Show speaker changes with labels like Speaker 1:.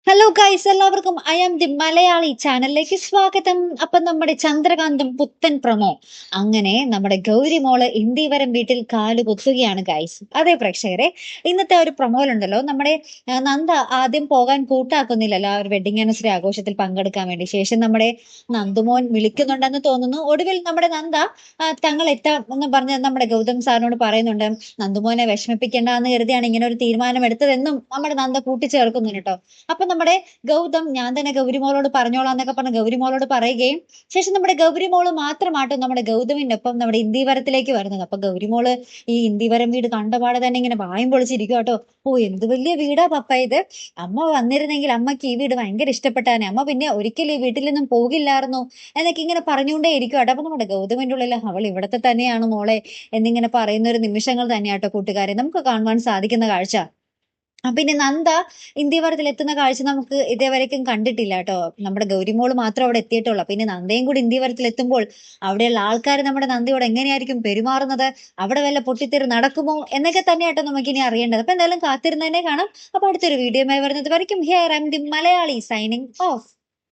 Speaker 1: Hello guys, എല്ലാവർക്കും I am the Malayali ചാനലിലേക്ക് സ്വാഗതം. അപ്പൊ നമ്മുടെ ചന്ദ്രകാന്തം പുത്തൻ പ്രൊമോ. അങ്ങനെ നമ്മുടെ ഗൗരി മോള് ഇന്ദീവരം വീട്ടിൽ കാല് കുത്തുകയാണ് ഗൈസ്. അതെ പ്രേക്ഷകരെ, ഇന്നത്തെ ഒരു പ്രൊമോയിലുണ്ടല്ലോ, നമ്മുടെ നന്ദ ആദ്യം പോകാൻ കൂട്ടാക്കുന്നില്ലല്ലോ ആ ഒരു വെഡിങ് ആനിവേഴ്സറി ആഘോഷത്തിൽ പങ്കെടുക്കാൻ വേണ്ടി. ശേഷം നമ്മുടെ നന്ദുമോൻ വിളിക്കുന്നുണ്ടെന്ന് തോന്നുന്നു. ഒടുവിൽ നമ്മുടെ നന്ദ തങ്ങൾ എത്താം എന്ന് പറഞ്ഞ് നമ്മുടെ ഗൗതം സാറിനോട് പറയുന്നുണ്ട്. നന്ദുമോനെ വിഷമിപ്പിക്കേണ്ട എന്ന് കരുതിയാണ് ഇങ്ങനെ ഒരു തീരുമാനം എടുത്തതെന്നും നമ്മുടെ നന്ദ കൂട്ടിച്ചേർക്കുന്നുണ്ട് കേട്ടോ. അപ്പൊ നമ്മുടെ ഗൗതം ഞാൻ തന്നെ ഗൗരിമോളോട് പറഞ്ഞോളാം എന്നൊക്കെ പറഞ്ഞ് ഗൗരിമോളോട് പറയുകയും ശേഷം നമ്മുടെ ഗൗരിമോള് മാത്രമാട്ടോ നമ്മുടെ ഗൗതമിനൊപ്പം നമ്മുടെ ഇന്ദീവരത്തിലേക്ക് വരുന്നത്. അപ്പൊ ഗൗരിമോള് ഈ ഇന്ദീവരം വീട് കണ്ടപാടെ തന്നെ ഇങ്ങനെ വായും പൊളിച്ചിരിക്കും കേട്ടോ. ഓ, എന്ത് വലിയ വീടാ പപ്പ ഇത്. അമ്മ വന്നിരുന്നെങ്കിൽ അമ്മക്ക് ഈ വീട് ഭയങ്കര ഇഷ്ടപ്പെട്ടാനെ, അമ്മ പിന്നെ ഒരിക്കലും ഈ വീട്ടിൽ നിന്നും പോകില്ലായിരുന്നു എന്നൊക്കെ ഇങ്ങനെ പറഞ്ഞുകൊണ്ടേ ഇരിക്കും കേട്ടോ. അപ്പൊ നമ്മുടെ ഗൗതമിന്റെ ഉള്ളിൽ അവൾ ഇവിടത്തെ തന്നെയാണ് മോളെ എന്നിങ്ങനെ പറയുന്ന ഒരു നിമിഷങ്ങൾ തന്നെയാട്ടോ കൂട്ടുകാരെ നമുക്ക് കാണുവാൻ സാധിക്കുന്ന കാഴ്ച. പിന്നെ നന്ദ ഇന്ത്യവരത്തിൽ എത്തുന്ന കാഴ്ച നമുക്ക് ഇതേവരേക്കും കണ്ടിട്ടില്ല കേട്ടോ. നമ്മുടെ ഗൗരിമോള് മാത്രം അവിടെ എത്തിയിട്ടുള്ളൂ. പിന്നെ നന്ദയും കൂടി ഇന്ത്യവരത്തിൽ എത്തുമ്പോൾ അവിടെയുള്ള ആൾക്കാർ നമ്മുടെ നന്ദയോട് എങ്ങനെയായിരിക്കും പെരുമാറുന്നത്, അവിടെ വല്ല പൊട്ടിത്തെറി നടക്കുമോ എന്നൊക്കെ തന്നെയാട്ടോ നമുക്കിനി അറിയേണ്ടത്. അപ്പൊ എന്തായാലും കാത്തിരുന്ന് തന്നെ കാണാം. അപ്പൊ അടുത്തൊരു വീഡിയോയുമായി വരുന്നത് വരയ്ക്കും here I am the Malayali signing of.